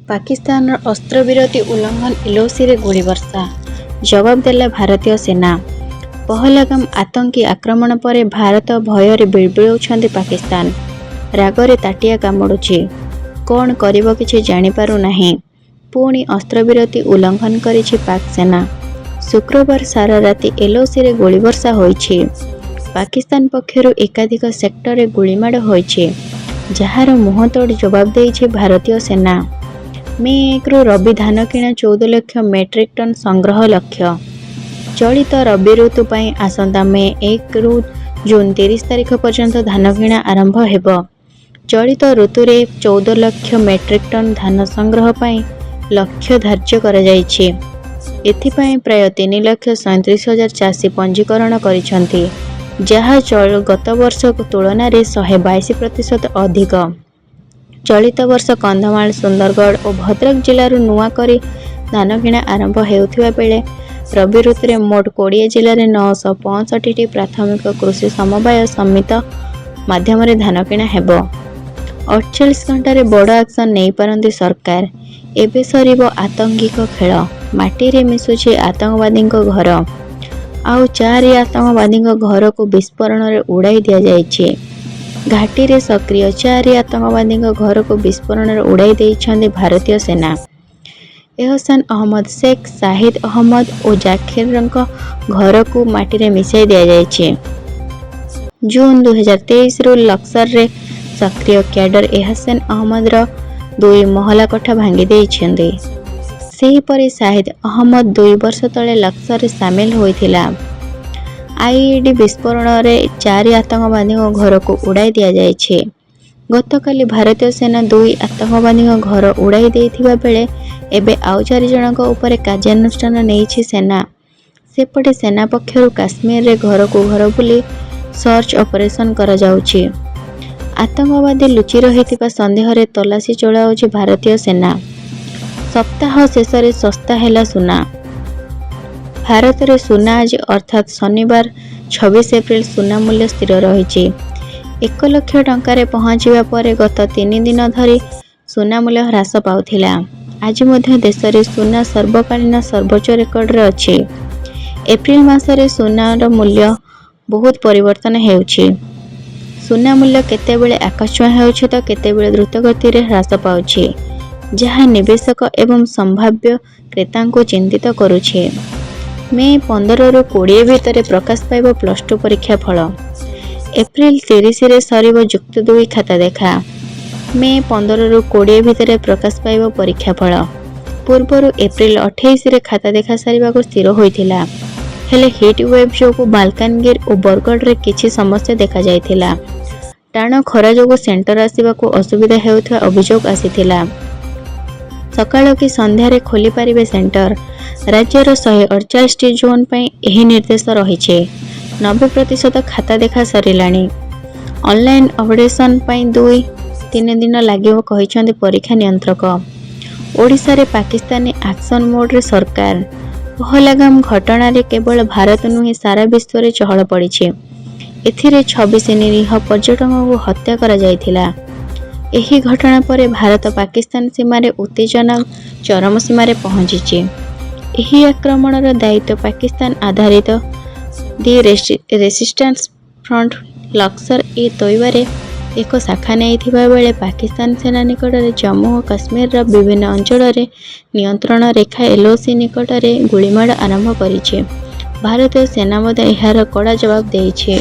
ପାକିସ୍ତାନର ଅସ୍ତ୍ରବିରତି ଉଲ୍ଲଂଘନ ଏଲଓସିରେ ଗୁଳିବର୍ଷା ଜବାବ ଦେଲା ଭାରତୀୟ ସେନା। ପହଲଗାମ ଆତଙ୍କୀ ଆକ୍ରମଣ ପରେ ଭାରତ ଭୟରେ ବିଳବିଳଉଛନ୍ତି ପାକିସ୍ତାନ। ରାଗରେ ତାଟିଆ କାମୁଡୁଛି। କ'ଣ କରିବ କିଛି ଜାଣିପାରୁନାହିଁ। ପୁଣି ଅସ୍ତ୍ରବିରତି ଉଲ୍ଲଂଘନ କରିଛି ପାକ୍ ସେନା। ଶୁକ୍ରବାର ସାରା ରାତି ଏଲଓସିରେ ଗୁଳିବର୍ଷା ହୋଇଛି। ପାକିସ୍ତାନ ପକ୍ଷରୁ ଏକାଧିକ ସେକ୍ଟରରେ ଗୁଳିମାଡ଼ ହୋଇଛି, ଯାହାର ମୁହଁତୋଡ଼ ଜବାବ ଦେଇଛି ଭାରତୀୟ ସେନା। ମେ 1ରୁ ରବି ଧାନ କିଣା 14 ଲକ୍ଷ ମେଟ୍ରିକ୍ ଟନ୍ ସଂଗ୍ରହ ଲକ୍ଷ୍ୟ। ଚଳିତ ରବି ଋତୁ ପାଇଁ ଆସନ୍ତା ମେ 1ରୁ ଜୁନ୍ 30 ତାରିଖ ପର୍ଯ୍ୟନ୍ତ ଧାନ କିଣା ଆରମ୍ଭ ହେବ। ଚଳିତ ଋତୁରେ 14 ଲକ୍ଷ ମେଟ୍ରିକ୍ ଟନ୍ ଧାନ ସଂଗ୍ରହ ପାଇଁ ଲକ୍ଷ୍ୟ ଧାର୍ଯ୍ୟ କରାଯାଇଛି। ଏଥିପାଇଁ ପ୍ରାୟ 3,37,000 ଚାଷୀ ପଞ୍ଜୀକରଣ କରିଛନ୍ତି, ଯାହା ଗତ ବର୍ଷ ତୁଳନାରେ 122% ଅଧିକ। ଚଳିତ ବର୍ଷ କନ୍ଧମାଳ, ସୁନ୍ଦରଗଡ଼ ଓ ଭଦ୍ରକ ଜିଲ୍ଲାରୁ ନୂଆ କରି ଧାନ କିଣା ଆରମ୍ଭ ହେଉଥିବା ବେଳେ ରବି ଋତୁରେ ମୋଟ 20 ଜିଲ୍ଲାରେ 965ଟି ପ୍ରାଥମିକ କୃଷି ସମବାୟ ସମିତି ମାଧ୍ୟମରେ ଧାନ କିଣା ହେବ। 48 ଘଣ୍ଟାରେ ବଡ଼ ଆକ୍ସନ ନେଇପାରନ୍ତି ସରକାର। ଏବେ ସରିବ ଆତଙ୍କିକ ଖେଳ। ମାଟିରେ ମିଶୁଛି ଆତଙ୍କବାଦୀଙ୍କ ଘର। ଆଉ 4 ଆତଙ୍କବାଦୀଙ୍କ ଘରକୁ ବିସ୍ଫୋରଣରେ ଉଡ଼ାଇ ଦିଆଯାଇଛି। ଘାଟିରେ ସକ୍ରିୟ 4 ଆତଙ୍କବାଦୀଙ୍କ ଘରକୁ ବିସ୍ଫୋରଣରେ ଉଡ଼ାଇ ଦେଇଛନ୍ତି ଭାରତୀୟ ସେନା। ଏହସାନ ଅହମ୍ମଦ ଶେଖ, ସାହିଦ ଅହମ୍ମଦ ଓ ଜାକିରଙ୍କ ଘରକୁ ମାଟିରେ ମିଶାଇ ଦିଆଯାଇଛି। ଜୁନ୍ 2023ରୁ ଲସ୍କରରେ ସକ୍ରିୟ କ୍ୟାଡର ଏହସାନ ଅହମ୍ମଦର 2 ମହଲା କୋଠା ଭାଙ୍ଗି ଦେଇଛନ୍ତି। ସେହିପରି ସାହିଦ ଅହମ୍ମଦ 2 ବର୍ଷ ତଳେ ଲସ୍କରରେ ସାମିଲ ହୋଇଥିଲା। ଆଇଇଡି ବିସ୍ଫୋରଣରେ 4 ଆତଙ୍କବାଦୀଙ୍କ ଘରକୁ ଉଡ଼ାଇ ଦିଆଯାଇଛି। ଗତକାଲି ଭାରତୀୟ ସେନା 2 ଆତଙ୍କବାଦୀଙ୍କ ଘର ଉଡ଼ାଇ ଦେଇଥିବା ବେଳେ ଏବେ ଆଉ 4 ଜଣଙ୍କ ଉପରେ କାର୍ଯ୍ୟାନୁଷ୍ଠାନ ନେଇଛି ସେନା। ସେପଟେ ସେନା ପକ୍ଷରୁ କାଶ୍ମୀରରେ ଘରକୁ ଘର ବୁଲି ସର୍ଚ୍ଚ ଅପରେସନ କରାଯାଉଛି। ଆତଙ୍କବାଦୀ ଲୁଚି ରହିଥିବା ସନ୍ଦେହରେ ତଲାସି ଚଳାଉଛି ଭାରତୀୟ ସେନା। ସପ୍ତାହ ଶେଷରେ ଶସ୍ତା ହେଲା ସୁନା। ଭାରତରେ ସୁନା ଆଜି ଅର୍ଥାତ୍ ଶନିବାର 26 ଏପ୍ରିଲ ସୁନା ମୂଲ୍ୟ ସ୍ଥିର ରହିଛି। 1 ଲକ୍ଷ ଟଙ୍କାରେ ପହଞ୍ଚିବା ପରେ ଗତ 3 ଦିନ ଧରି ସୁନା ମୂଲ୍ୟ ହ୍ରାସ ପାଉଥିଲା। ଆଜି ମଧ୍ୟ ଦେଶରେ ସୁନା ସର୍ବକାଳୀନ ସର୍ବୋଚ୍ଚ ରେକର୍ଡରେ ଅଛି। ଏପ୍ରିଲ ମାସରେ ସୁନାର ମୂଲ୍ୟ ବହୁତ ପରିବର୍ତ୍ତନ ହେଉଛି। ସୁନା ମୂଲ୍ୟ କେତେବେଳେ ଆକାଶଛୁଆଁ ହେଉଛି ତ କେତେବେଳେ ଦ୍ରୁତଗତିରେ ହ୍ରାସ ପାଉଛି, ଯାହା ନିବେଶକ ଏବଂ ସମ୍ଭାବ୍ୟ କ୍ରେତାଙ୍କୁ ଚିନ୍ତିତ କରୁଛି। ମେ 15ରୁ 20 ଭିତରେ ପ୍ରକାଶ ପାଇବ +2 ପରୀକ୍ଷା ଫଳ। ଏପ୍ରିଲ 30ରେ ସରିବ ଯୁକ୍ତ 2 ଖାତା ଦେଖା। ମେ 15ରୁ 20 ଭିତରେ ପ୍ରକାଶ ପାଇବ ପରୀକ୍ଷା ଫଳ। ପୂର୍ବରୁ ଏପ୍ରିଲ 28ରେ ଖାତା ଦେଖା ସାରିବାକୁ ସ୍ଥିର ହୋଇଥିଲା। ହେଲେ ହିଟ୍ ୱେଭ୍ ଯୋଗୁଁ ମାଲକାନଗିରି ଓ ବରଗଡ଼ରେ କିଛି ସମସ୍ୟା ଦେଖାଯାଇଥିଲା। ଟାଣ ଖରା ଯୋଗୁଁ ସେଣ୍ଟର ଆସିବାକୁ ଅସୁବିଧା ହେଉଥିବା ଅଭିଯୋଗ ଆସିଥିଲା। ସକାଳ କି ସନ୍ଧ୍ୟାରେ ଖୋଲିପାରିବେ ସେଣ୍ଟର। ରାଜ୍ୟର 148ଟି ଜୋନ୍ ପାଇଁ ଏହି ନିର୍ଦ୍ଦେଶ ରହିଛି। 90% ଖାତା ଦେଖା ସରିଲାଣି। ଅନଲାଇନ୍ ଅପଡେସନ ପାଇଁ 2-3 ଦିନ ଲାଗିବ କହିଛନ୍ତି ପରୀକ୍ଷା ନିୟନ୍ତ୍ରକ। ଓଡ଼ିଶାରେ ପାକିସ୍ତାନୀ ଆକ୍ସନ ମୋଡରେ ସରକାର। ପହଲଗାମ ଘଟଣାରେ କେବଳ ଭାରତ ନୁହେଁ ସାରା ବିଶ୍ୱରେ ଚହଳ ପଡ଼ିଛି। ଏଥିରେ 26 ନିରୀହ ପର୍ଯ୍ୟଟକଙ୍କୁ ହତ୍ୟା କରାଯାଇଥିଲା। ଏହି ଘଟଣା ପରେ ଭାରତ ପାକିସ୍ତାନ ସୀମାରେ ଉତ୍ତେଜନା ଚରମ ସୀମାରେ ପହଞ୍ଚିଛି। ଏହି ଆକ୍ରମଣର ଦାୟିତ୍ୱ ପାକିସ୍ତାନ ଆଧାରିତ ଦି ରେସିଷ୍ଟାନ୍ସ ଫ୍ରଣ୍ଟ ଲସ୍କର-ଇ-ତୈବାରେ ଏକ ଶାଖା ନେଇଥିବା ବେଳେ ପାକିସ୍ତାନ ସେନା ନିକଟରେ ଜମ୍ମୁ ଓ କାଶ୍ମୀରର ବିଭିନ୍ନ ଅଞ୍ଚଳରେ ନିୟନ୍ତ୍ରଣ ରେଖା ଏଲଓସି ନିକଟରେ ଗୁଳିମାଡ଼ ଆରମ୍ଭ କରିଛି। ଭାରତୀୟ ସେନା ମଧ୍ୟ ଏହାର କଡ଼ା ଜବାବ ଦେଇଛି।